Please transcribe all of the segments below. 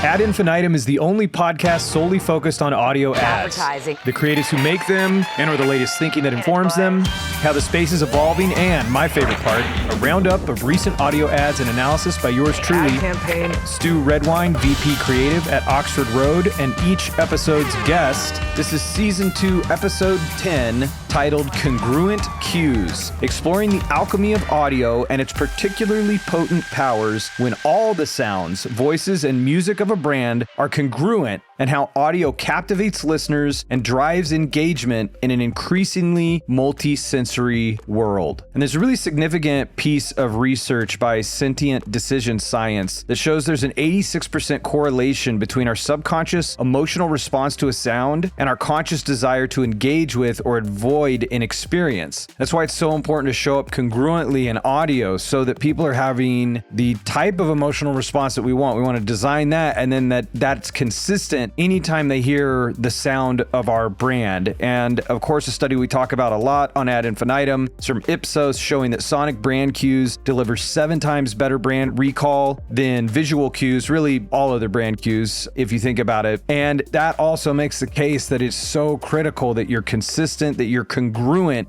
Ad Infinitum is the only podcast solely focused on audio ads. Advertising. The creatives who make them, and or the latest thinking that informs them, how the space is evolving, and, my favorite part, a roundup of recent audio ads and analysis by yours truly, Ad campaign. Stu Redwine, VP Creative at Oxford Road, and each episode's guest. This is Season 2, Episode 10, titled Congruent Cues, exploring the alchemy of audio and its particularly potent powers when all the sounds, voices, and music of a brand are congruent, and how audio captivates listeners and drives engagement in an increasingly multi-sensory world. And there's a really significant piece of research by Sentient Decision Science that shows there's an 86% correlation between our subconscious emotional response to a sound and our conscious desire to engage with or avoid an experience. That's why it's so important to show up congruently in audio so that people are having the type of emotional response that we want. We want to design that, and then that's consistent anytime they hear the sound of our brand. And of course, a study we talk about a lot on Ad Infinitum is from Ipsos, showing that sonic brand cues deliver 7 times better brand recall than visual cues, really all other brand cues, if you think about it. And that also makes the case that it's so critical that you're consistent, that you're congruent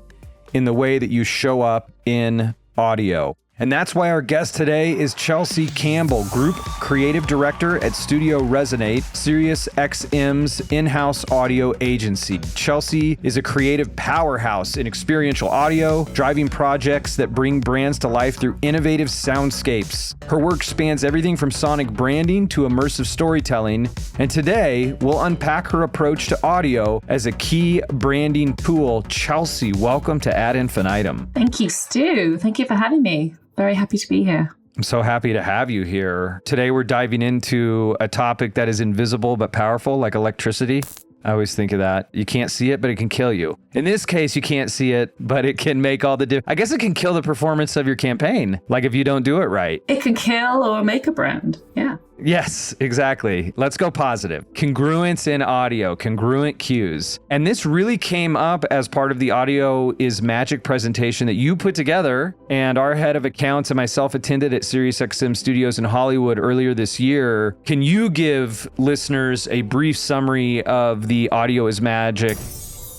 in the way that you show up in audio. And that's why our guest today is Chelsea Campbell, Group Creative Director at Studio Resonate, SiriusXM's in-house audio agency. Chelsea is a creative powerhouse in experiential audio, driving projects that bring brands to life through innovative soundscapes. Her work spans everything from sonic branding to immersive storytelling. And today, we'll unpack her approach to audio as a key branding tool. Chelsea, welcome to Ad Infinitum. Thank you, Stu. Thank you for having me. Very happy to be here. I'm so happy to have you here. Today, we're diving into a topic that is invisible but powerful, like electricity. I always think of that. You can't see it, but it can kill you. In this case, you can't see it, but it can make all the difference. I guess it can kill the performance of your campaign, like if you don't do it right. It can kill or make a brand. Yeah. Yes, exactly. Let's go positive. Congruence in audio, congruent cues. And this really came up as part of the Audio is Magic presentation that you put together, and our head of accounts and myself attended at SiriusXM Studios in Hollywood earlier this year. Can you give listeners a brief summary of the Audio is Magic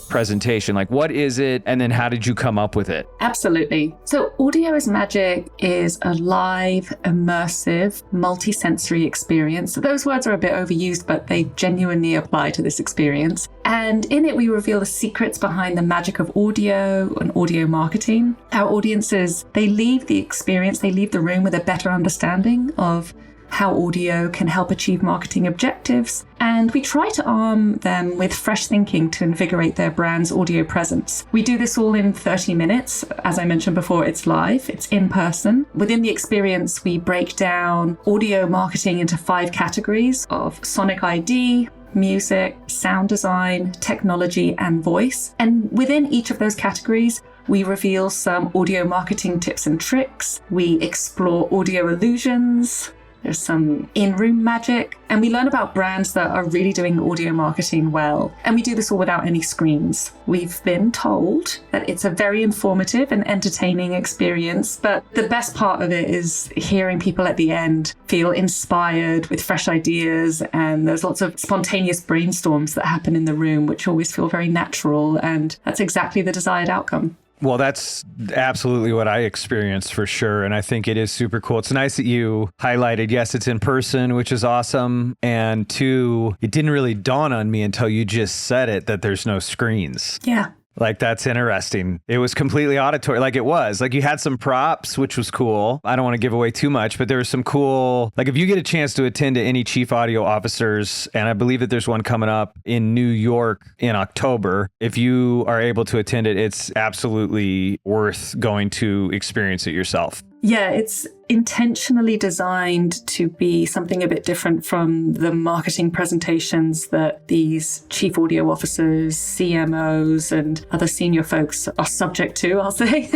presentation? Like, what is it, and then how did you come up with it? Absolutely. So Audio is Magic is a live, immersive, multi-sensory experience. So those words are a bit overused, but they genuinely apply to this experience. And in it, we reveal the secrets behind the magic of audio and audio marketing. Our audiences, they leave the experience, they leave the room with a better understanding of how audio can help achieve marketing objectives. And we try to arm them with fresh thinking to invigorate their brand's audio presence. We do this all in 30 minutes. As I mentioned before, it's live, it's in person. Within the experience, we break down audio marketing into 5 categories of sonic ID, music, sound design, technology, and voice. And within each of those categories, we reveal some audio marketing tips and tricks. We explore audio illusions. There's some in-room magic, and we learn about brands that are really doing audio marketing well. And we do this all without any screens. We've been told that it's a very informative and entertaining experience, but the best part of it is hearing people at the end feel inspired with fresh ideas, and there's lots of spontaneous brainstorms that happen in the room, which always feel very natural, and that's exactly the desired outcome. Well, that's absolutely what I experienced for sure. And I think it is super cool. It's nice that you highlighted, yes, it's in person, which is awesome. And 2, it didn't really dawn on me until you just said it, that there's no screens. Yeah. Like, that's interesting. It was completely auditory. Like, it was. Like, you had some props, which was cool. I don't want to give away too much, but there was some cool... Like, if you get a chance to attend to any chief audio officers, and I believe that there's one coming up in New York in October, if you are able to attend it, it's absolutely worth going to experience it yourself. Yeah, it's intentionally designed to be something a bit different from the marketing presentations that these chief audio officers, CMOs, and other senior folks are subject to, I'll say.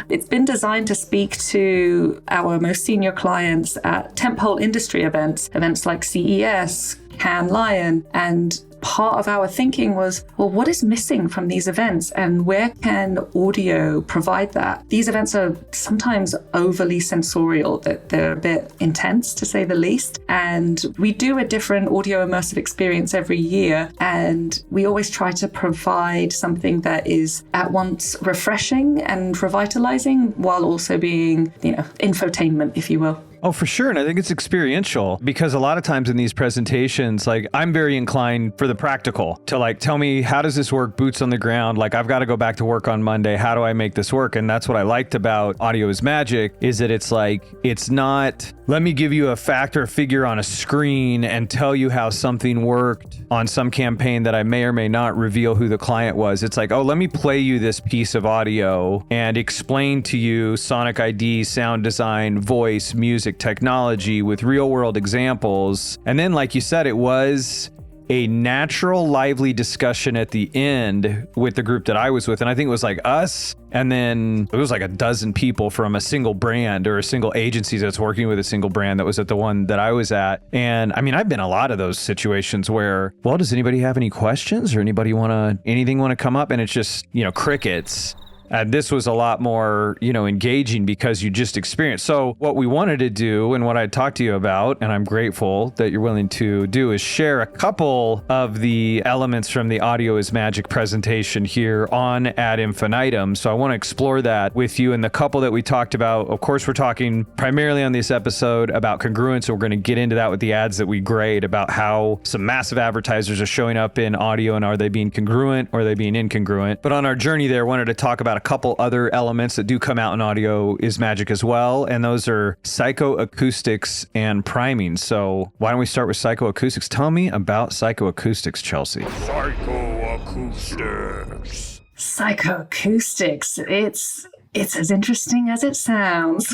It's been designed to speak to our most senior clients at tentpole industry events like CES, Cannes Lion, and part of our thinking was, well, what is missing from these events and where can audio provide that? These events are sometimes overly sensorial, that they're a bit intense to say the least. And we do a different audio immersive experience every year. And we always try to provide something that is at once refreshing and revitalizing while also being, infotainment, if you will. Oh, for sure. And I think it's experiential because a lot of times in these presentations, like I'm very inclined for the practical to like, tell me, how does this work? Boots on the ground. Like I've got to go back to work on Monday. How do I make this work? And that's what I liked about Audio is Magic is that it's like, it's not, let me give you a fact or a figure on a screen and tell you how something worked on some campaign that I may or may not reveal who the client was. It's like, oh, let me play you this piece of audio and explain to you sonic ID, sound design, voice, music, technology with real world examples. And then, like you said, it was a natural, lively discussion at the end with the group that I was with. And I think it was like us. And then it was like a dozen people from a single brand or a single agency that's working with a single brand that was at the one that I was at. And I mean, I've been in a lot of those situations where, well, does anybody have any questions or anything want to come up? And it's just, crickets. And this was a lot more, engaging because you just experienced. So what we wanted to do and what I talked to you about, and I'm grateful that you're willing to do, is share a couple of the elements from the Audio is Magic presentation here on Ad Infinitum. So I want to explore that with you. And the couple that we talked about, of course, we're talking primarily on this episode about congruence. So we're going to get into that with the ads that we grade about how some massive advertisers are showing up in audio and are they being congruent or are they being incongruent? But on our journey there, I wanted to talk about a couple other elements that do come out in Audio is Magic as well, and those are psychoacoustics and priming. So why don't we start with psychoacoustics? Tell me about psychoacoustics, Chelsea. Psychoacoustics. Psychoacoustics. It's as interesting as it sounds.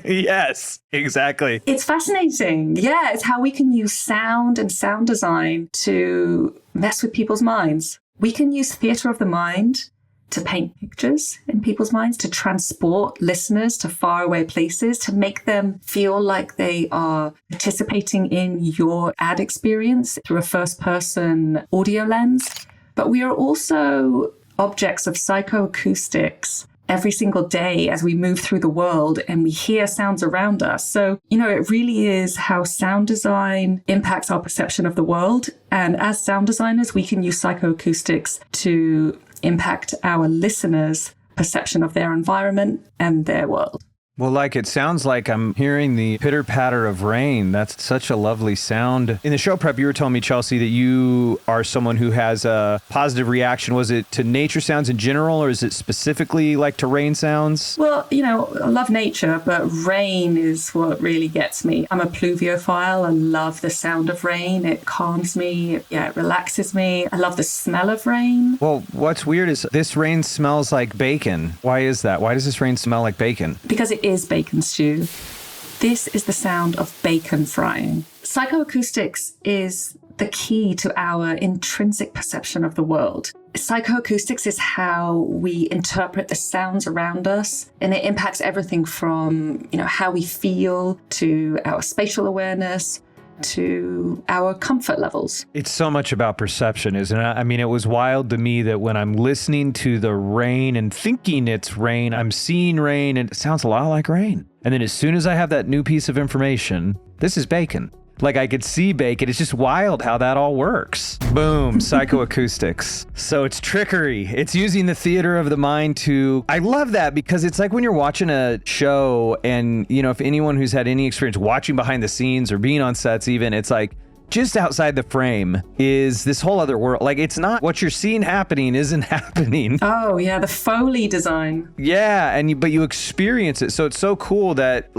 Yes, exactly. It's fascinating. Yeah, it's how we can use sound and sound design to mess with people's minds. We can use theater of the mind to paint pictures in people's minds, to transport listeners to faraway places, to make them feel like they are participating in your ad experience through a first-person audio lens. But we are also objects of psychoacoustics every single day as we move through the world and we hear sounds around us. So, it really is how sound design impacts our perception of the world. And as sound designers, we can use psychoacoustics to impact our listeners' perception of their environment and their world. Well, it sounds like I'm hearing the pitter-patter of rain. That's such a lovely sound. In the show prep, you were telling me, Chelsea, that you are someone who has a positive reaction. Was it to nature sounds in general, or is it specifically to rain sounds? Well, I love nature, but rain is what really gets me. I'm a pluviophile. I love the sound of rain. It calms me. Yeah, it relaxes me. I love the smell of rain. Well, what's weird is this rain smells like bacon. Why is that? Why does this rain smell like bacon? Because it is bacon stew. This is the sound of bacon frying. Psychoacoustics is the key to our intrinsic perception of the world. Psychoacoustics is how we interpret the sounds around us, and it impacts everything from, how we feel to our spatial awareness to our comfort levels. It's so much about perception, isn't it? I mean, it was wild to me that when I'm listening to the rain and thinking it's rain, I'm seeing rain and it sounds a lot like rain. And then as soon as I have that new piece of information, this is bacon. I could see bacon. It's just wild how that all works. Boom, psychoacoustics. So it's trickery. It's using the theater of the mind to... I love that because it's like when you're watching a show and, if anyone who's had any experience watching behind the scenes or being on sets even, it's like just outside the frame is this whole other world. It's not what you're seeing happening isn't happening. Oh, yeah, the Foley design. Yeah, but you experience it. So it's so cool that,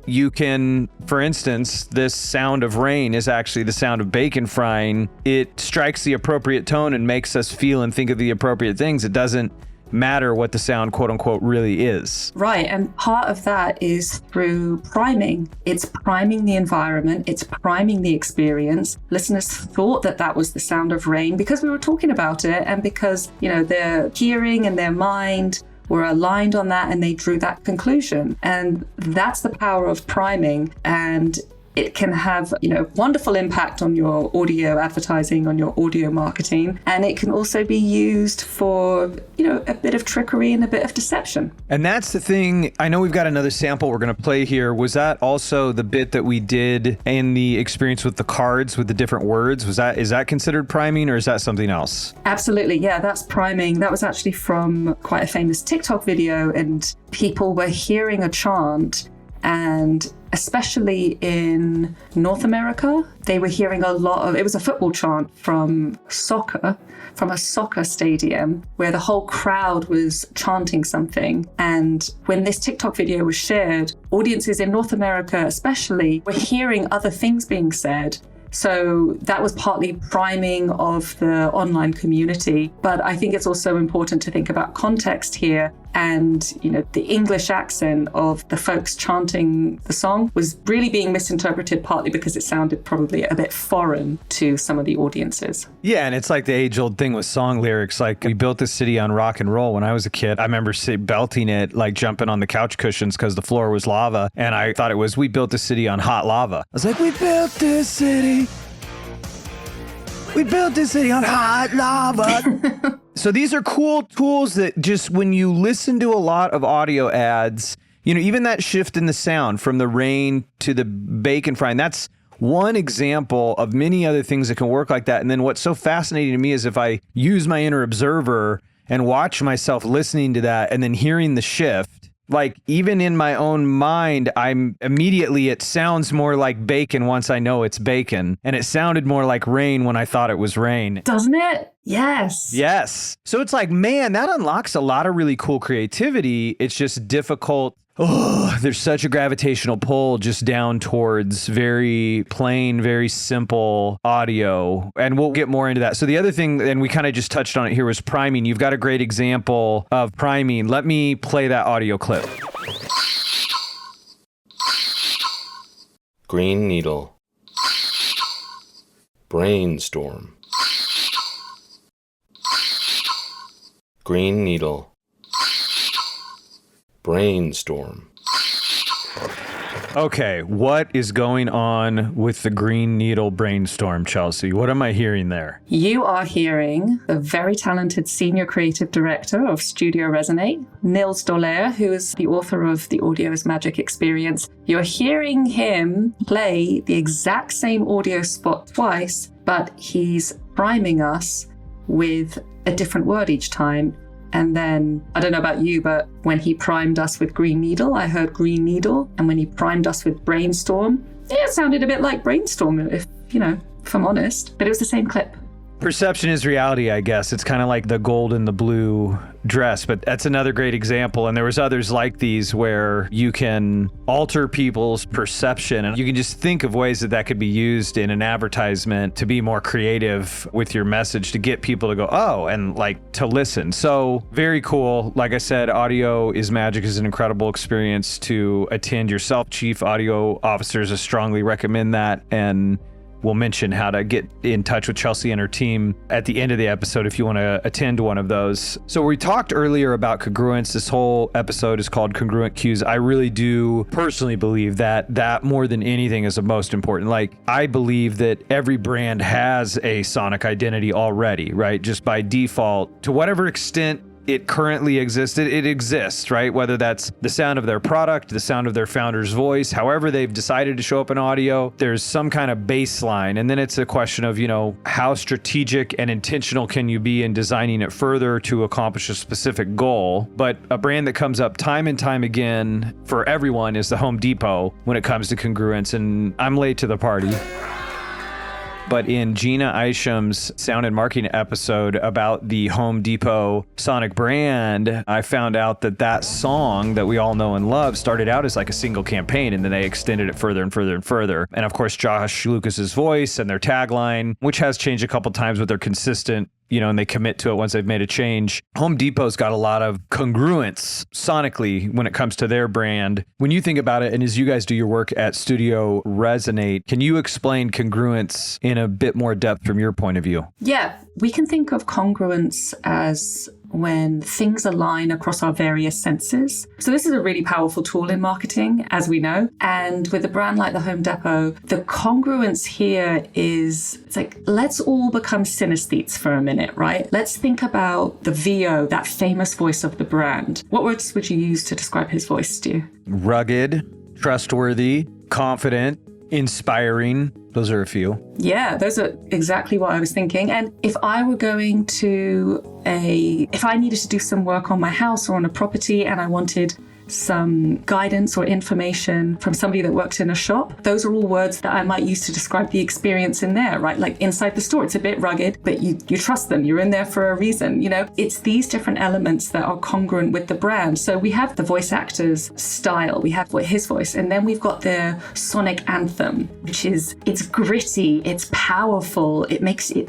you can, for instance, this sound of rain is actually the sound of bacon frying. It strikes the appropriate tone and makes us feel and think of the appropriate things. It doesn't matter what the sound, quote unquote, really is. Right. And part of that is through priming. It's priming the environment. It's priming the experience. Listeners thought that was the sound of rain because we were talking about it and because, their hearing and their mind were aligned on that and they drew that conclusion. And that's the power of priming. And It can have, wonderful impact on your audio advertising, on your audio marketing. And it can also be used for, a bit of trickery and a bit of deception. And that's the thing. I know we've got another sample we're going to play here. Was that also the bit that we did in the experience with the cards with the different words? Is that considered priming, or is that something else? Absolutely. Yeah, that's priming. That was actually from quite a famous TikTok video, and people were hearing a chant, and especially in North America, they were hearing a lot of, it was a football chant from a soccer stadium where the whole crowd was chanting something. And when this TikTok video was shared, audiences in North America especially were hearing other things being said. So that was partly priming of the online community. But I think it's also important to think about context here. And, the English accent of the folks chanting the song was really being misinterpreted, partly because it sounded probably a bit foreign to some of the audiences. Yeah, and it's like the age-old thing with song lyrics. Like, we built this city on rock and roll when I was a kid. I remember belting it, like jumping on the couch cushions because the floor was lava. And I thought it was, we built this city on hot lava. I was like, we built this city. We built this city on hot lava. So these are cool tools that just when you listen to a lot of audio ads, even that shift in the sound from the rain to the bacon frying, that's one example of many other things that can work like that. And then what's so fascinating to me is if I use my inner observer and watch myself listening to that and then hearing the shift, like even in my own mind, it sounds more like bacon once I know it's bacon. And it sounded more like rain when I thought it was rain. Doesn't it? Yes. Yes. So it's like, man, that unlocks a lot of really cool creativity. It's just difficult. Oh, there's such a gravitational pull just down towards very plain, very simple audio. And we'll get more into that. So the other thing, and we kind of just touched on it here, was priming. You've got a great example of priming. Let me play that audio clip. Green needle. Brainstorm. Green needle. Brainstorm. Okay, what is going on with the green needle brainstorm, Chelsea? What am I hearing there? You are hearing the very talented senior creative director of Studio Resonate, Nils Dollaire, who is the author of The Audio is Magic experience. You're hearing him play the exact same audio spot twice, but he's priming us with a different word each time. And then, I don't know about you, but when he primed us with green needle, I heard green needle. And when he primed us with brainstorm, it sounded a bit like brainstorm, if I'm honest. But it was the same clip. Perception is reality, I guess. It's kind of like the gold and the blue dress, but that's another great example. And there was others like these where you can alter people's perception, and you can just think of ways that could be used in an advertisement to be more creative with your message to get people to go, oh, and like to listen. So very cool. Like I said, Audio is Magic is an incredible experience to attend yourself. Chief Audio Officers, I strongly recommend that. And we'll mention how to get in touch with Chelsea and her team at the end of the episode if you want to attend one of those. So we talked earlier about congruence. This whole episode is called Congruent Cues. I really do personally believe that more than anything is the most important. Like, I believe that every brand has a sonic identity already, right? Just by default, to whatever extent it currently existed, it exists, right? Whether that's the sound of their product, the sound of their founder's voice, however they've decided to show up in audio, there's some kind of baseline. And then it's a question of, how strategic and intentional can you be in designing it further to accomplish a specific goal? But a brand that comes up time and time again for everyone is the Home Depot when it comes to congruence. And I'm late to the party. But in Gina Isham's Sound and Marketing episode about the Home Depot Sonic brand, I found out that song that we all know and love started out as like a single campaign, and then they extended it further and further and further. And of course, Josh Lucas's voice and their tagline, which has changed a couple times, but they're consistent, and they commit to it once they've made a change. Home Depot's got a lot of congruence sonically when it comes to their brand. When you think about it, and as you guys do your work at Studio Resonate, can you explain congruence in a bit more depth from your point of view? Yeah, we can think of congruence as when things align across our various senses. So this is a really powerful tool in marketing, as we know. And with a brand like the Home Depot, the congruence here is, it's like, let's all become synesthetes for a minute, right? Let's think about the VO, that famous voice of the brand. What words would you use to describe his voice, Stu? Rugged, trustworthy, confident, inspiring. Those are a few. Yeah, those are exactly what I was thinking. And if I were going to if I needed to do some work on my house or on a property and I wanted some guidance or information from somebody that works in a shop, those are all words that I might use to describe the experience in there, right? Like inside the store, it's a bit rugged, but you trust them. You're in there for a reason. It's these different elements that are congruent with the brand. So we have the voice actor's style, we have his voice, and then we've got their sonic anthem, which is, it's gritty, it's powerful, it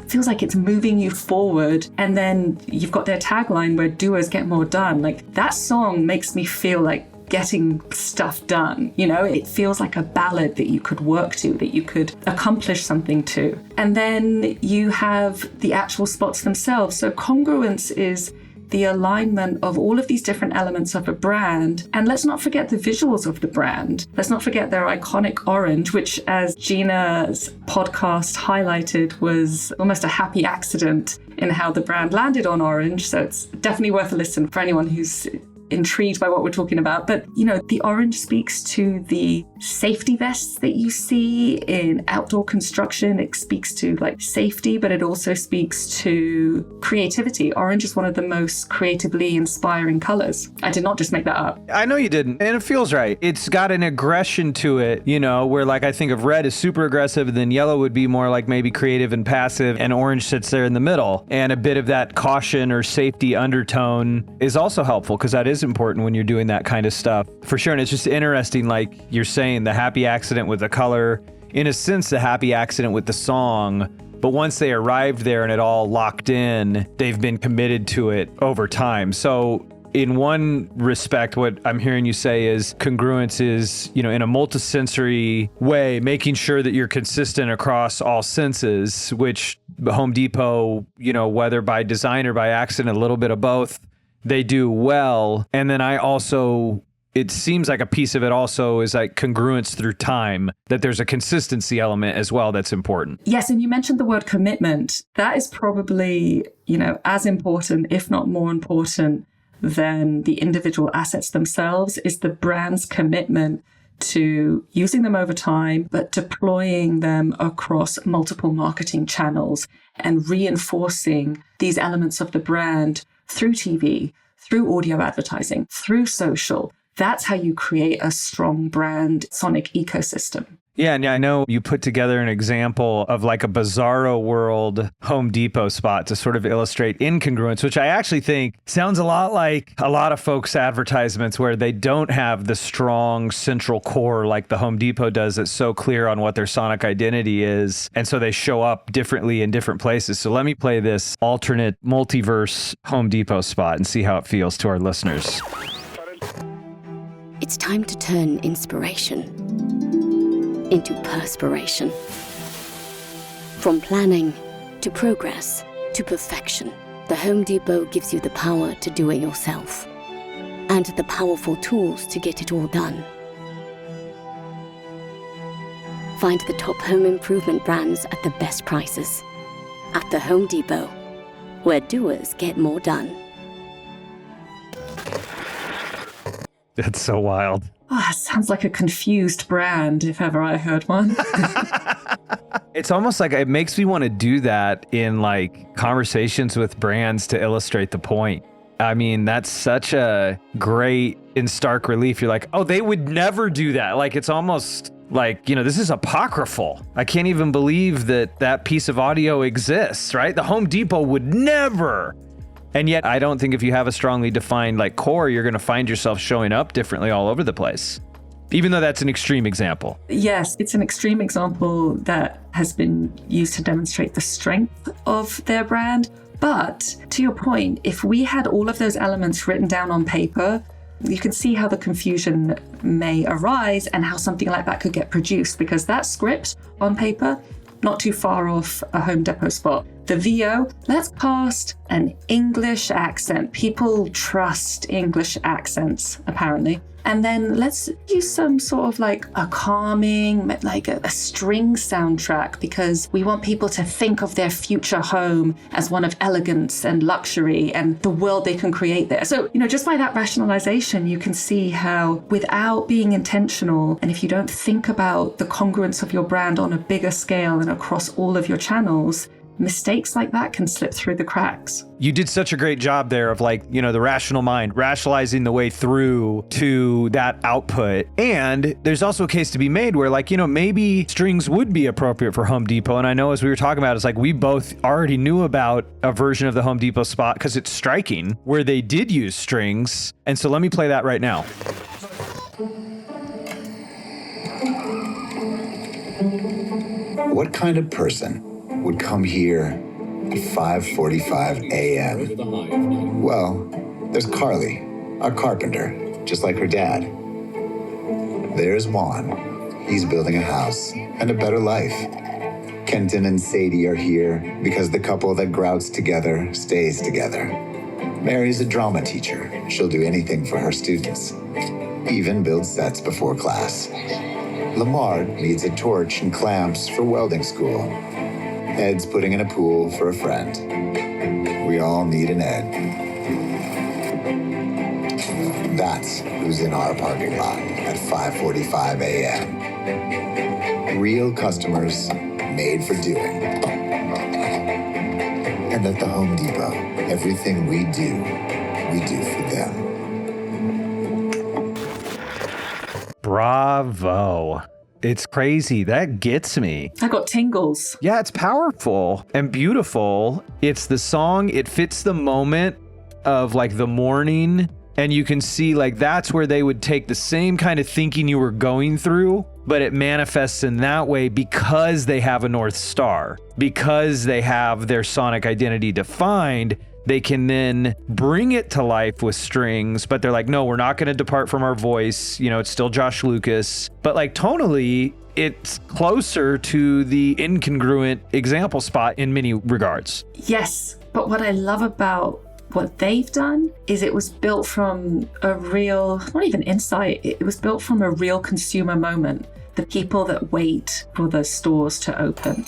feels like it's moving you forward. And then you've got their tagline where doers get more done. Like that song makes me feel like getting stuff done. It feels like a ballad that you could work to, that you could accomplish something to. And then you have the actual spots themselves. So congruence is the alignment of all of these different elements of a brand. And let's not forget the visuals of the brand. Let's not forget their iconic orange, which, as Gina's podcast highlighted, was almost a happy accident in how the brand landed on orange. So it's definitely worth a listen for anyone who's intrigued by what we're talking about. But, the orange speaks to the safety vests that you see in outdoor construction. It speaks to like safety, but it also speaks to creativity. Orange is one of the most creatively inspiring colors. I did not just make that up. I know you didn't. And it feels right. It's got an aggression to it, where like I think of red as super aggressive, and then yellow would be more like maybe creative and passive, and orange sits there in the middle. And a bit of that caution or safety undertone is also helpful, because that is important when you're doing that kind of stuff, for sure. And it's just interesting, like you're saying, the happy accident with the color, in a sense, the happy accident with the song. But once they arrived there and it all locked in, they've been committed to it over time. So in one respect, what I'm hearing you say is congruence is, in a multisensory way, making sure that you're consistent across all senses, which Home Depot, whether by design or by accident, a little bit of both, they do well. And then it seems like a piece of it also is like congruence through time, that there's a consistency element as well that's important. Yes, and you mentioned the word commitment. That is probably, as important, if not more important than the individual assets themselves, is the brand's commitment to using them over time, but deploying them across multiple marketing channels and reinforcing these elements of the brand through TV, through audio advertising, through social. That's how you create a strong brand sonic ecosystem. Yeah, and I know you put together an example of like a bizarro world Home Depot spot to sort of illustrate incongruence, which I actually think sounds a lot like a lot of folks' advertisements where they don't have the strong central core like the Home Depot does that's so clear on what their sonic identity is. And so they show up differently in different places. So let me play this alternate multiverse Home Depot spot and see how it feels to our listeners. It's time to turn inspiration into perspiration. From planning to progress to perfection, the Home Depot gives you the power to do it yourself and the powerful tools to get it all done. Find the top home improvement brands at the best prices at the Home Depot, where doers get more done. That's so wild. Oh, that sounds like a confused brand, if ever I heard one. It's almost like it makes me want to do that in like conversations with brands to illustrate the point. I mean, that's such a great, in stark relief. You're like, oh, they would never do that. Like, it's almost like, this is apocryphal. I can't even believe that piece of audio exists, right? The Home Depot would never. And yet, I don't think if you have a strongly defined like core, you're going to find yourself showing up differently all over the place, even though that's an extreme example. Yes, it's an extreme example that has been used to demonstrate the strength of their brand. But to your point, if we had all of those elements written down on paper, you can see how the confusion may arise and how something like that could get produced, because that script on paper, not too far off a Home Depot spot. the VO, let's cast an English accent. People trust English accents, apparently. And then let's use some sort of like a calming, like a string soundtrack, because we want people to think of their future home as one of elegance and luxury and the world they can create there. So, just by that rationalization, you can see how without being intentional, and if you don't think about the congruence of your brand on a bigger scale and across all of your channels, mistakes like that can slip through the cracks. You did such a great job there of the rational mind, rationalizing the way through to that output. And there's also a case to be made where maybe strings would be appropriate for Home Depot. And I know as we were talking about, it's like we both already knew about a version of the Home Depot spot because it's striking where they did use strings. And so let me play that right now. What kind of person would come here at 5:45 a.m.? Well, there's Carly, our carpenter, just like her dad. There's Juan. He's building a house and a better life. Kenton and Sadie are here because the couple that grouts together stays together. Mary's a drama teacher. She'll do anything for her students, even build sets before class. Lamar needs a torch and clamps for welding school. Ed's putting in a pool for a friend. We all need an Ed. That's who's in our parking lot at 5:45 a.m. Real customers made for doing. And at the Home Depot, everything we do for them. Bravo. It's crazy. That gets me. I got tingles. Yeah, it's powerful and beautiful. It's the song. It fits the moment of the morning. And you can see that's where they would take the same kind of thinking you were going through, but it manifests in that way because they have a North Star, because they have their sonic identity defined. They can then bring it to life with strings, but they're like, no, we're not going to depart from our voice. It's still Josh Lucas, but tonally, it's closer to the incongruent example spot in many regards. Yes, but what I love about what they've done is it was built from a real, not even insight, it was built from a real consumer moment. The people that wait for the stores to open.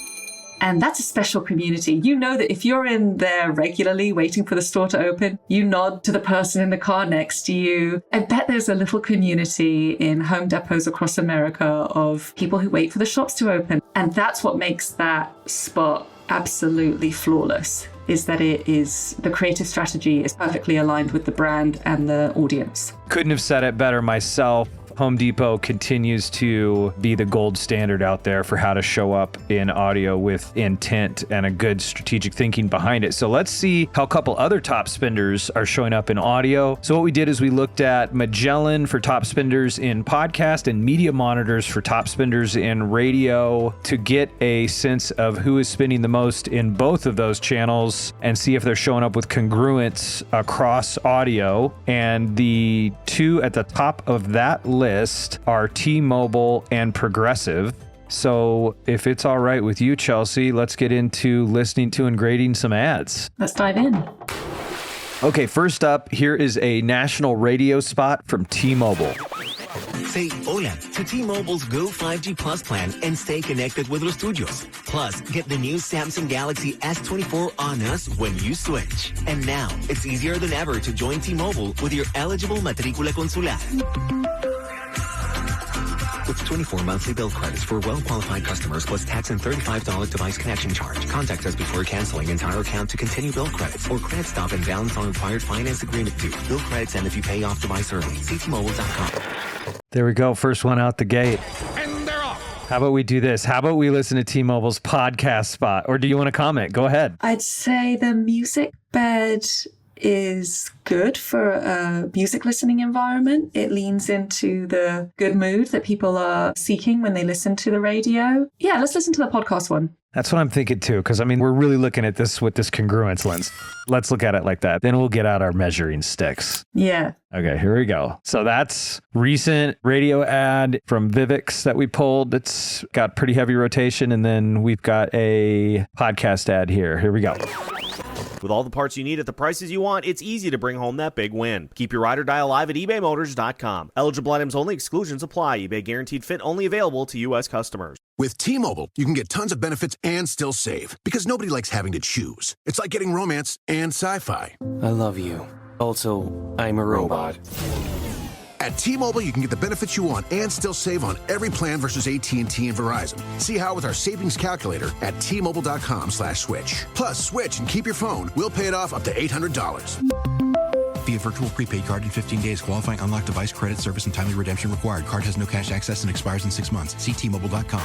And that's a special community. You know that if you're in there regularly waiting for the store to open, you nod to the person in the car next to you. I bet there's a little community in Home Depots across America of people who wait for the shops to open. And that's what makes that spot absolutely flawless, is that the creative strategy is perfectly aligned with the brand and the audience. Couldn't have said it better myself. Home Depot continues to be the gold standard out there for how to show up in audio with intent and a good strategic thinking behind it. So let's see how a couple other top spenders are showing up in audio. So what we did is we looked at Magellan for top spenders in podcast and Media Monitors for top spenders in radio to get a sense of who is spending the most in both of those channels and see if they're showing up with congruence across audio. And the two at the top of that list are T-Mobile and Progressive. So if it's all right with you, Chelsea, let's get into listening to and grading some ads. Let's dive in. Okay, first up, here is a national radio spot from T-Mobile. Say hola to T-Mobile's Go 5G Plus plan and stay connected with los tuyos. Plus, get the new Samsung Galaxy S24 on us when you switch. And now, it's easier than ever to join T-Mobile with your eligible matrícula consular. With 24 monthly bill credits for well-qualified customers plus tax and $35 device connection charge. Contact us before canceling entire account to continue bill credits or credit stop and balance on required finance agreement due. Bill credits end if you pay off device early. See T-Mobile.com. There we go. First one out the gate. And they're off. How about we do this? How about we listen to T-Mobile's podcast spot? Or do you want to comment? Go ahead. I'd say the music bed is good for a music listening environment. It leans into the good mood that people are seeking when they listen to the radio. Yeah, let's listen to the podcast one. That's what I'm thinking too, because I mean, we're really looking at this with this congruence lens. Let's look at it like that. Then we'll get out our measuring sticks. Yeah. Okay, here we go. So that's recent radio ad from Vivix that we pulled. It's got pretty heavy rotation. And then we've got a podcast ad here. Here we go. With all the parts you need at the prices you want, it's easy to bring home that big win. Keep your ride or die alive at ebaymotors.com. Eligible items only, exclusions apply. eBay guaranteed fit only available to U.S. customers. With T-Mobile, you can get tons of benefits and still save. Because nobody likes having to choose. It's like getting romance and sci-fi. I love you. Also, I'm a robot. At T-Mobile, you can get the benefits you want and still save on every plan versus AT&T and Verizon. See how with our savings calculator at T-Mobile.com/switch. Plus, switch and keep your phone. We'll pay it off up to $800. Via virtual prepaid card in 15 days. Qualifying unlocked device credit service and timely redemption required. Card has no cash access and expires in 6 months. See T-Mobile.com.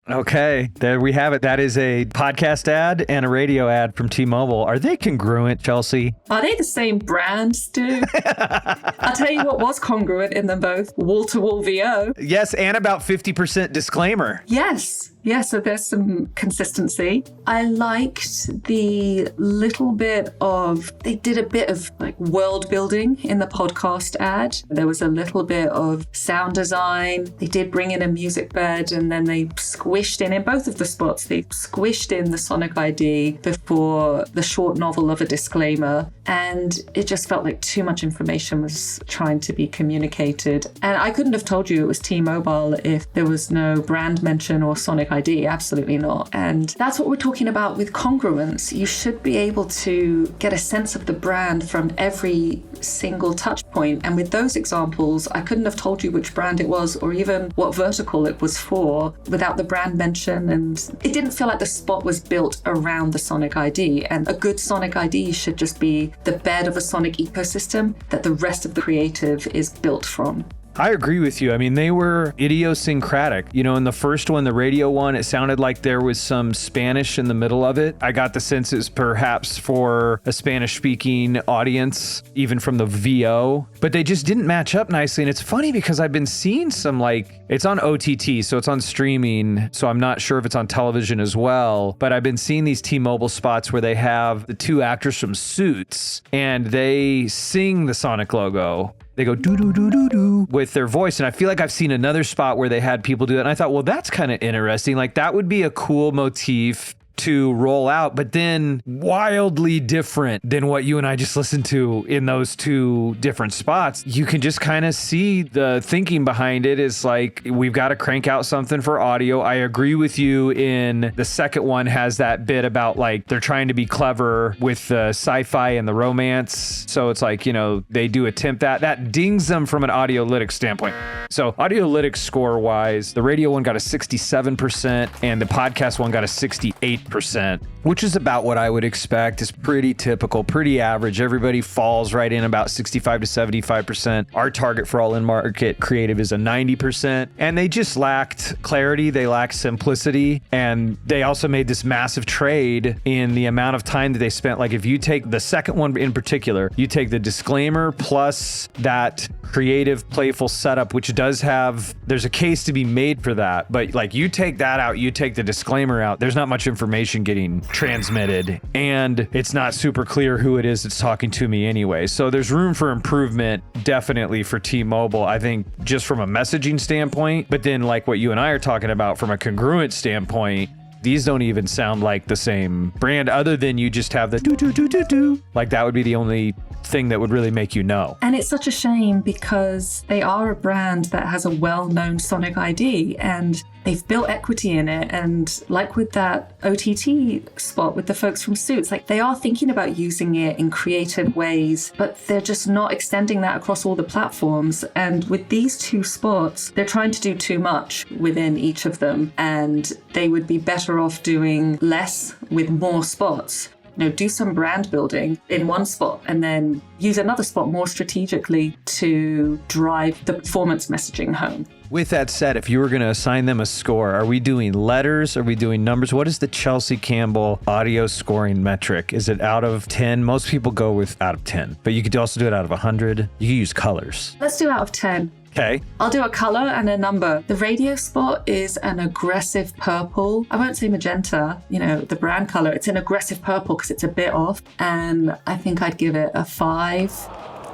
Okay, there we have it. That is a podcast ad and a radio ad from T-Mobile. Are they congruent, Chelsea? Are they the same brand, Stu? I'll tell you what was congruent in them both. Wall-to-wall VO. Yes, and about 50% disclaimer. Yes. Yeah, so there's some consistency. I liked the little bit of, they did a bit of like world building in the podcast ad. There was a little bit of sound design. They did bring in a music bed and then they squished in both of the spots, they squished in the Sonic ID before the short novel of a disclaimer. And it just felt like too much information was trying to be communicated. And I couldn't have told you it was T-Mobile if there was no brand mention or Sonic ID. Absolutely not. And that's what we're talking about with congruence. You should be able to get a sense of the brand from every single touch point. And with those examples, I couldn't have told you which brand it was or even what vertical it was for without the brand mention. And it didn't feel like the spot was built around the Sonic ID. And a good Sonic ID should just be the bed of a Sonic ecosystem that the rest of the creative is built from. I agree with you. I mean, they were idiosyncratic. You know, in the first one, the radio one, it sounded like there was some Spanish in the middle of it. I got the sense it's perhaps for a Spanish-speaking audience, even from the VO, but they just didn't match up nicely. And it's funny because I've been seeing some it's on OTT, so it's on streaming, so I'm not sure if it's on television as well, but I've been seeing these T-Mobile spots where they have the two actors from Suits and they sing the Sonic logo. They go do-do-do-do-do with their voice. And I feel like I've seen another spot where they had people do it. And I thought, well, that's kind of interesting. Like that would be a cool motif to roll out, but then wildly different than what you and I just listened to in those two different spots. You can just kind of see the thinking behind it is like, we've got to crank out something for audio. I agree with you in the second one has that bit about like, they're trying to be clever with the sci-fi and the romance. So it's like, you know, they do attempt that dings them from an audiolytics standpoint. So audiolytics score wise, the radio one got a 67% and the podcast one got a 68%, which is about what I would expect. Is pretty typical, pretty average. Everybody falls right in about 65 to 75%. Our target for all in-market creative is a 90%. And they just lacked clarity. They lacked simplicity. And they also made this massive trade in the amount of time that they spent. Like if you take the second one in particular, you take the disclaimer plus that creative, playful setup, which does have, there's a case to be made for that. But like you take that out, you take the disclaimer out, there's not much information getting transmitted. And it's not super clear who it is that's talking to me anyway. So there's room for improvement, definitely for T-Mobile, I think, just from a messaging standpoint. But then like what you and I are talking about from a congruent standpoint, these don't even sound like the same brand other than you just have the do. Like that would be the only thing that would really make you know. And it's such a shame because they are a brand that has a well-known Sonic ID and they've built equity in it. And like with that OTT spot with the folks from Suits, like they are thinking about using it in creative ways, but they're just not extending that across all the platforms. And with these two spots, they're trying to do too much within each of them. And they would be better off doing less with more spots. You know, do some brand building in one spot and then use another spot more strategically to drive the performance messaging home. With that said, if you were going to assign them a score, are we doing letters? Are we doing numbers? What is the Chelsea Campbell audio scoring metric? Is it out of 10? Most people go with out of 10, but you could also do it out of 100. You could use colors. Let's do out of 10. Okay. I'll do a color and a number. The radio spot is an aggressive purple. I won't say magenta, the brand color. It's an aggressive purple because it's a bit off. And I think I'd give it a 5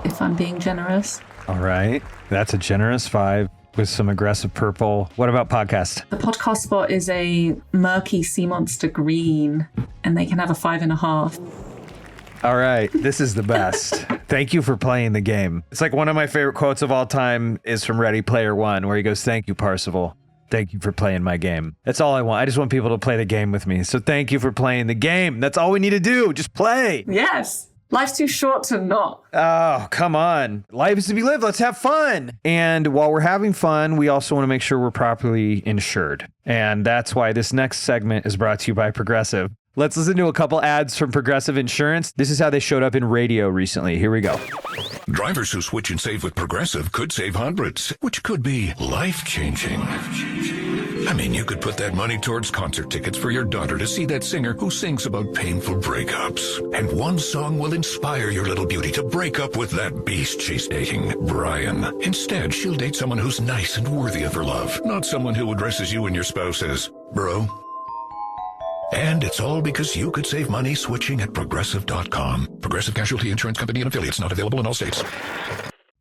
if I'm being generous. All right. That's a generous 5 with some aggressive purple. What about podcast? The podcast spot is a murky sea monster green, and they can have a 5.5. All right. This is the best. Thank you for playing the game. It's like one of my favorite quotes of all time is from Ready Player One, where he goes, "Thank you, Parsival. Thank you for playing my game." That's all I want. I just want people to play the game with me. So thank you for playing the game. That's all we need to do. Just play. Yes. Life's too short to not. Oh, come on. Life is to be lived. Let's have fun. And while we're having fun, we also want to make sure we're properly insured. And that's why this next segment is brought to you by Progressive. Let's listen to a couple ads from Progressive Insurance. This is how they showed up in radio recently. Here we go. Drivers who switch and save with Progressive could save hundreds, which could be life-changing. I mean, you could put that money towards concert tickets for your daughter to see that singer who sings about painful breakups. And one song will inspire your little beauty to break up with that beast she's dating, Brian. Instead, she'll date someone who's nice and worthy of her love, not someone who addresses you and your spouse as, bro. And it's all because you could save money switching at Progressive.com. Progressive Casualty Insurance Company and Affiliates, not available in all states.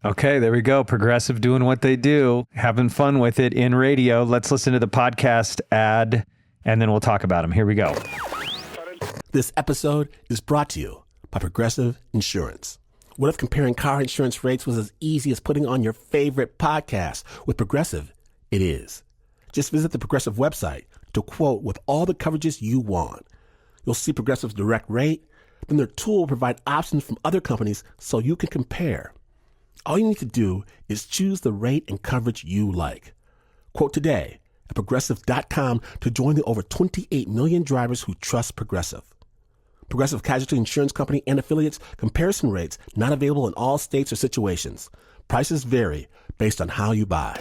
Okay, there we go. Progressive doing what they do, having fun with it in radio. Let's listen to the podcast ad, and then we'll talk about them. Here we go. This episode is brought to you by Progressive Insurance. What if comparing car insurance rates was as easy as putting on your favorite podcast? With Progressive, it is. Just visit the Progressive website to quote with all the coverages you want. You'll see Progressive's direct rate, then their tool will provide options from other companies so you can compare. All you need to do is choose the rate and coverage you like. Quote today at Progressive.com to join the over 28 million drivers who trust Progressive. Progressive Casualty Insurance Company and Affiliates. Comparison rates not available in all states or situations. Prices vary based on how you buy.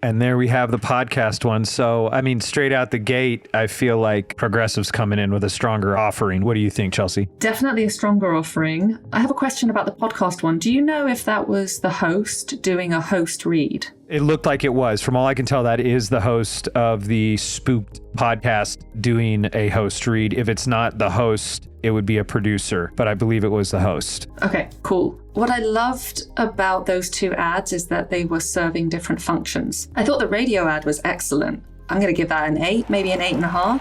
And there we have the podcast one. So, I mean, straight out the gate, I feel like Progressive's coming in with a stronger offering. What do you think, Chelsea? Definitely a stronger offering. I have a question about the podcast one. Do you know if that was the host doing a host read? It looked like it was. From all I can tell, that is the host of the Spooked podcast doing a host read. If it's not the host, it would be a producer, but I believe it was the host. Okay, cool. What I loved about those two ads is that they were serving different functions. I thought the radio ad was excellent. I'm going to give that an 8, maybe an 8.5.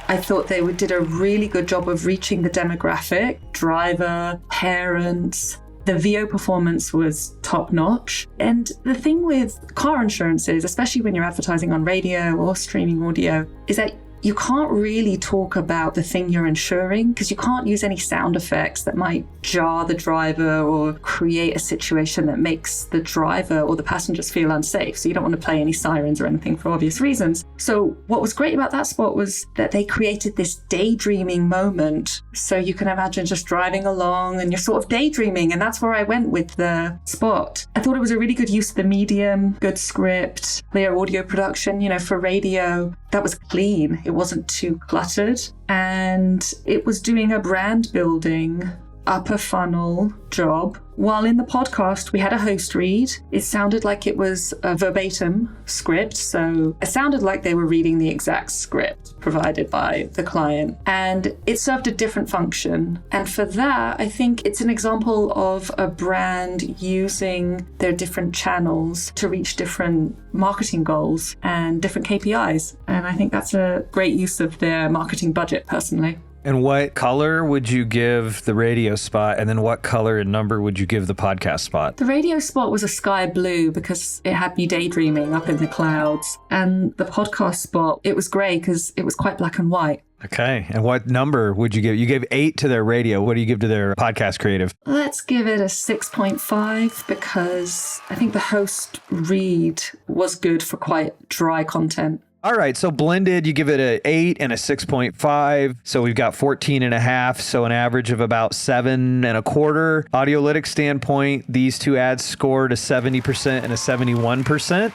I thought they did a really good job of reaching the demographic, driver, parents. The VO performance was top notch. And the thing with car insurance is, especially when you're advertising on radio or streaming audio, is that you can't really talk about the thing you're insuring because you can't use any sound effects that might jar the driver or create a situation that makes the driver or the passengers feel unsafe. So you don't want to play any sirens or anything for obvious reasons. So what was great about that spot was that they created this daydreaming moment. So you can imagine just driving along and you're sort of daydreaming. And that's where I went with the spot. I thought it was a really good use of the medium, good script, clear audio production, for radio. That was clean. It wasn't too cluttered. And it was doing a brand building, upper funnel job. While in the podcast, we had a host read. It sounded like it was a verbatim script. So it sounded like they were reading the exact script provided by the client. And it served a different function. And for that, I think it's an example of a brand using their different channels to reach different marketing goals and different KPIs. And I think that's a great use of their marketing budget, personally. And what color would you give the radio spot? And then what color and number would you give the podcast spot? The radio spot was a sky blue because it had me daydreaming up in the clouds. And the podcast spot, it was grey because it was quite black and white. Okay. And what number would you give? You gave 8 to their radio. What do you give to their podcast creative? Let's give it a 6.5 because I think the host read was good for quite dry content. All right. So blended, you give it an 8 and a 6.5. So we've got 14.5. So an average of about 7.25. Audiolytics standpoint, these two ads scored a 70% and a 71%.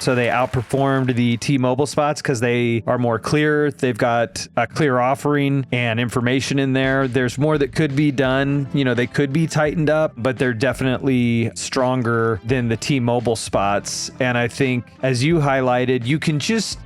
So they outperformed the T-Mobile spots because they are more clear. They've got a clear offering and information in there. There's more that could be done. You know, they could be tightened up, but they're definitely stronger than the T-Mobile spots. And I think, as you highlighted,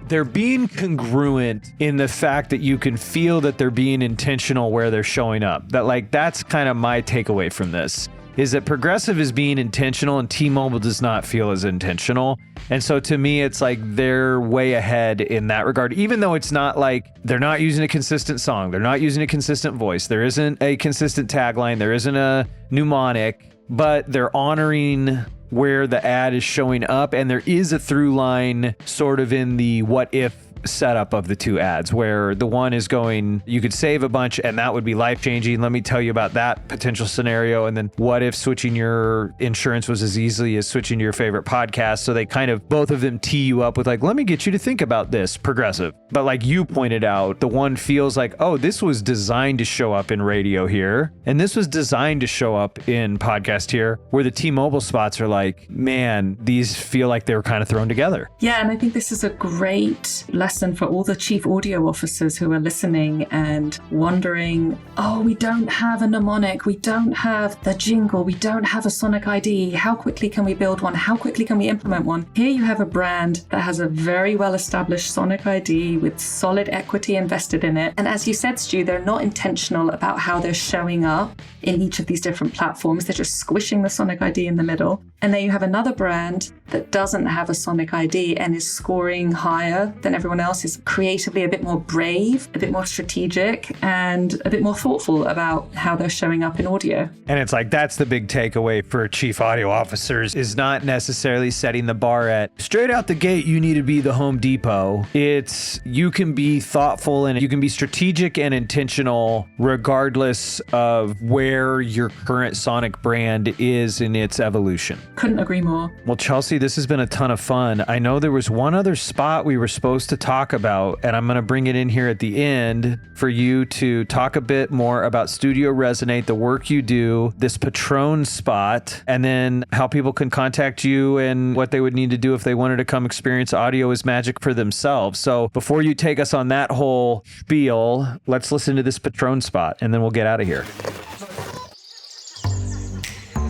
they're being congruent in the fact that you can feel that they're being intentional where they're showing up. That's kind of my takeaway from this, is that Progressive is being intentional and T-Mobile does not feel as intentional. And so to me, it's like they're way ahead in that regard, even though it's not like they're not using a consistent song. They're not using a consistent voice. There isn't a consistent tagline. There isn't a mnemonic, but they're honoring where the ad is showing up. And there is a through line sort of in the what if setup of the two ads, where the one is going, you could save a bunch and that would be life-changing. Let me tell you about that potential scenario. And then what if switching your insurance was as easily as switching to your favorite podcast? So they kind of, both of them tee you up with like, let me get you to think about this, Progressive. But like you pointed out, the one feels like, oh, this was designed to show up in radio here, and this was designed to show up in podcast here, where the T-Mobile spots are like, man, these feel like they were kind of thrown together. Yeah, and I think this is a great lesson for all the chief audio officers who are listening and wondering, oh, we don't have a mnemonic, we don't have the jingle, we don't have a sonic ID. How quickly can we build one? How quickly can we implement one? Here you have a brand that has a very well-established sonic ID with solid equity invested in it. And as you said, Stu, they're not intentional about how they're showing up in each of these different platforms. They're just squishing the sonic ID in the middle. And then you have another brand that doesn't have a sonic ID and is scoring higher than everyone else, is creatively a bit more brave, a bit more strategic, and a bit more thoughtful about how they're showing up in audio. And it's like, that's the big takeaway for chief audio officers, is not necessarily setting the bar at straight out the gate, you need to be the Home Depot. It's, you can be thoughtful and you can be strategic and intentional regardless of where your current sonic brand is in its evolution. Couldn't agree more. Well, Chelsea, this has been a ton of fun. I know there was one other spot we were supposed to talk about, and I'm going to bring it in here at the end for you to talk a bit more about Studio Resonate, the work you do, this Patron spot, and then how people can contact you and what they would need to do if they wanted to come experience Audio is Magic for themselves. So before you take us on that whole spiel, let's listen to this Patron spot, and then we'll get out of here.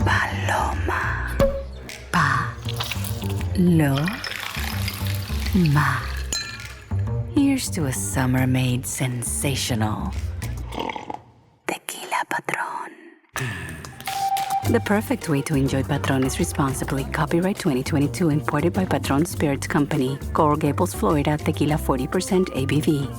Paloma. Paloma. Here's to a summer made sensational. Tequila Patron. The perfect way to enjoy Patrones responsibly. Copyright 2022, imported by Patron Spirits Company. Coral Gables, Florida. Tequila 40% ABV.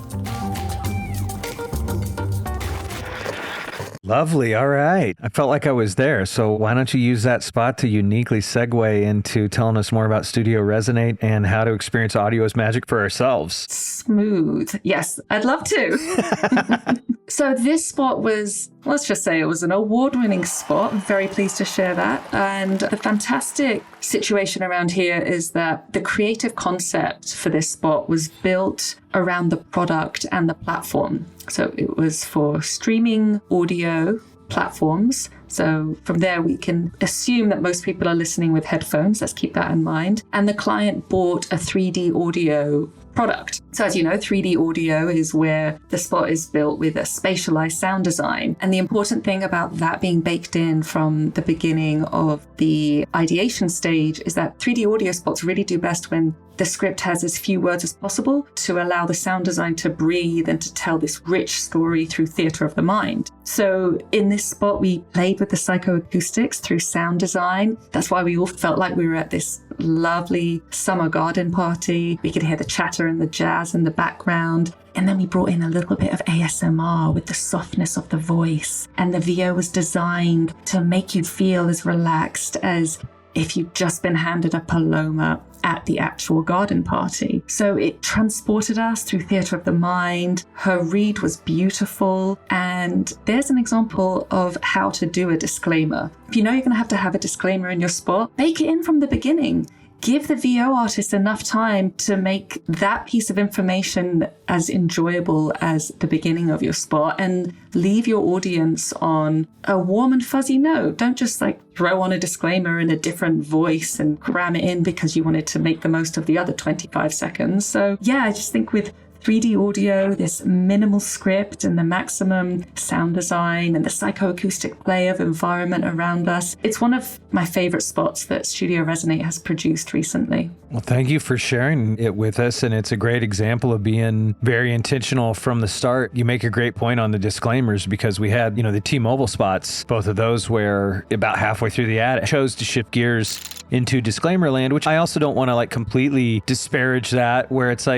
Lovely. All right. I felt like I was there. So why don't you use that spot to uniquely segue into telling us more about Studio Resonate and how to experience Audio as Magic for ourselves? Smooth. Yes, I'd love to. So this spot was, let's just say it was an award-winning spot. I'm very pleased to share that. And the fantastic situation around here is that the creative concept for this spot was built around the product and the platform. So it was for streaming audio platforms. So from there, we can assume that most people are listening with headphones. Let's keep that in mind. And the client bought a 3D audio product. So as you know, 3D audio is where the spot is built with a spatialized sound design. And the important thing about that being baked in from the beginning of the ideation stage is that 3D audio spots really do best when the script has as few words as possible to allow the sound design to breathe and to tell this rich story through theater of the mind. So in this spot, we played with the psychoacoustics through sound design. That's why we all felt like we were at this lovely summer garden party. We could hear the chatter and the jazz in the background. And then we brought in a little bit of ASMR with the softness of the voice. And the VO was designed to make you feel as relaxed as if you'd just been handed a Paloma at the actual garden party. So it transported us through theater of the mind. Her read was beautiful. And there's an example of how to do a disclaimer. If you know you're going to have a disclaimer in your spot, bake it in from the beginning. give the VO artist enough time to make that piece of information as enjoyable as the beginning of your spot, and leave your audience on a warm and fuzzy note. Don't just like throw on a disclaimer in a different voice and cram it in because you wanted to make the most of the other 25 seconds. So yeah, I just think with 3D audio, this minimal script and the maximum sound design and the psychoacoustic play of environment around us, it's one of my favorite spots that Studio Resonate has produced recently. Well, thank you for sharing it with us. And it's a great example of being very intentional from the start. You make a great point on the disclaimers, because we had, the T-Mobile spots, both of those where about halfway through the ad, I chose to shift gears into disclaimer land, which I also don't want to completely disparage that, where it's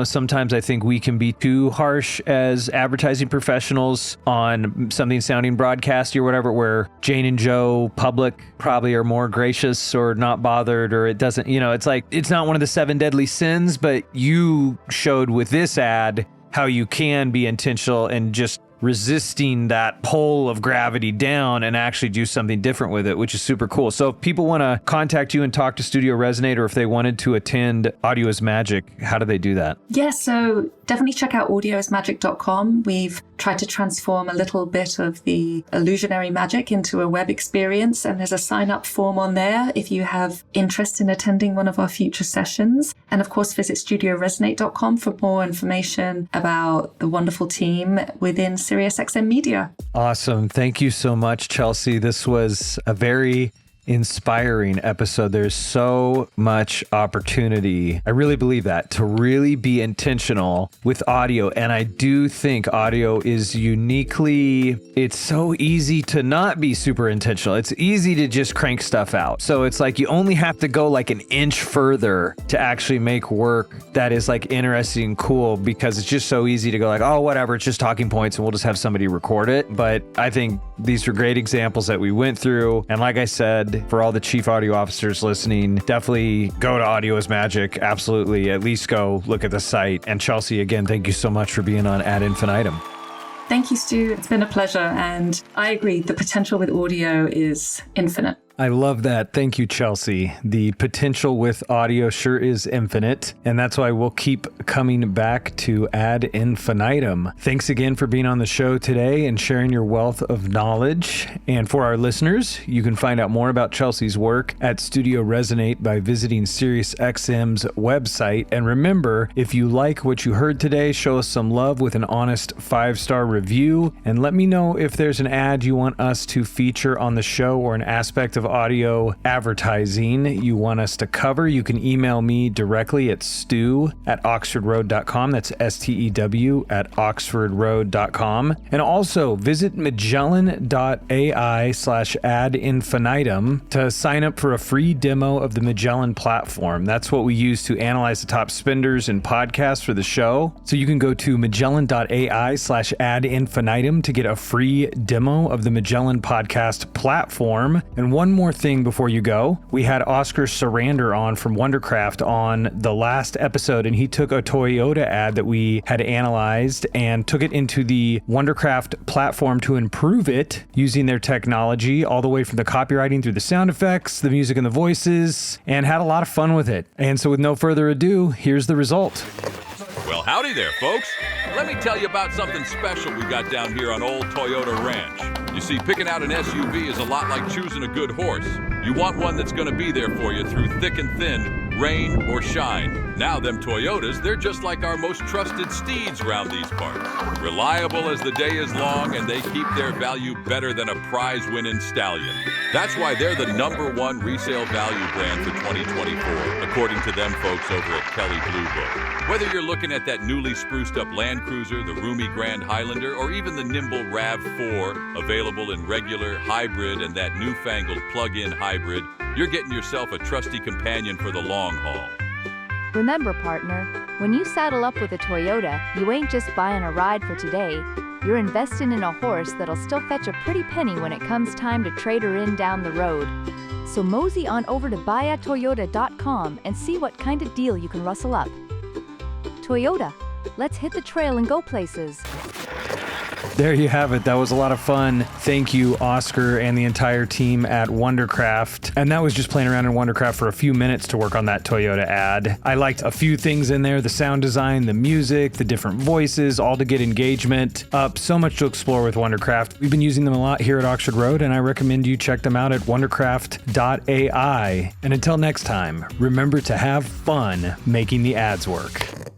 sometimes I think we can be too harsh as advertising professionals on something sounding broadcasty or whatever, where Jane and Joe public probably are more gracious or not bothered, or it doesn't, it's not one of the 7 deadly sins, but you showed with this ad how you can be intentional and just resisting that pull of gravity down and actually do something different with it, which is super cool. So if people want to contact you and talk to Studio Resonate, or if they wanted to attend Audio is Magic, how do they do that? Yeah, so definitely check out audioismagic.com. We've tried to transform a little bit of the illusionary magic into a web experience, and there's a sign-up form on there if you have interest in attending one of our future sessions. And of course, visit studioresonate.com for more information about the wonderful team within SiriusXM Media. Awesome. Thank you so much, Chelsea. This was a very inspiring episode. There's so much opportunity. I really believe that, to really be intentional with audio. And I do think audio is uniquely, it's so easy to not be super intentional. It's easy to just crank stuff out. So it's you only have to go an inch further to actually make work that is interesting and cool, because it's just so easy to go oh, whatever, it's just talking points and we'll just have somebody record it. But I think these were great examples that we went through. And like I said, for all the chief audio officers listening, definitely go to Audio is Magic. Absolutely. At least go look at the site. And Chelsea, again, thank you so much for being on Ad Infinitum. Thank you, Stu. It's been a pleasure. And I agree, the potential with audio is infinite. I love that. Thank you, Chelsea. The potential with audio sure is infinite, and that's why we'll keep coming back to Ad Infinitum. Thanks again for being on the show today and sharing your wealth of knowledge. And for our listeners, you can find out more about Chelsea's work at Studio Resonate by visiting SiriusXM's website. And remember, if you like what you heard today, show us some love with an honest 5-star review, and let me know if there's an ad you want us to feature on the show, or an aspect of audio advertising you want us to cover. You can email me directly at stew@oxfordroad.com. That's STEW@oxfordroad.com. And also visit Magellan.ai/ad infinitum to sign up for a free demo of the Magellan platform. That's what we use to analyze the top spenders and podcasts for the show. So you can go to Magellan.ai/ad infinitum to get a free demo of the Magellan podcast platform. And one more thing before you go. We had Oscar Sarander on from Wondercraft on the last episode, and he took a Toyota ad that we had analyzed and took it into the Wondercraft platform to improve it using their technology, all the way from the copywriting through the sound effects, the music and the voices, and had a lot of fun with it. And so with no further ado, here's the result. Well, howdy there, folks. Let me tell you about something special we got down here on Old Toyota Ranch. You see, picking out an SUV is a lot like choosing a good horse. You want one that's going to be there for you through thick and thin, rain or shine. Now them Toyotas, they're just like our most trusted steeds round these parts. Reliable as the day is long, and they keep their value better than a prize-winning stallion. That's why they're the #1 resale value brand for 2024, according to them folks over at Kelley Blue Book. Whether you're looking at that newly spruced up Land Cruiser, the roomy Grand Highlander, or even the nimble RAV4, available in regular, hybrid, and that newfangled plug-in hybrid, you're getting yourself a trusty companion for the long haul. Remember, partner, when you saddle up with a Toyota, you ain't just buying a ride for today. You're investing in a horse that'll still fetch a pretty penny when it comes time to trade her in down the road. So mosey on over to buyatoyota.com and see what kind of deal you can rustle up. Toyota, let's hit the trail and go places. There you have it. That was a lot of fun. Thank you, Oscar, and the entire team at Wondercraft. And that was just playing around in Wondercraft for a few minutes to work on that Toyota ad. I liked a few things in there, the sound design, the music, the different voices, all to get engagement up. So much to explore with Wondercraft. We've been using them a lot here at Oxford Road, and I recommend you check them out at wondercraft.ai. And until next time, remember to have fun making the ads work.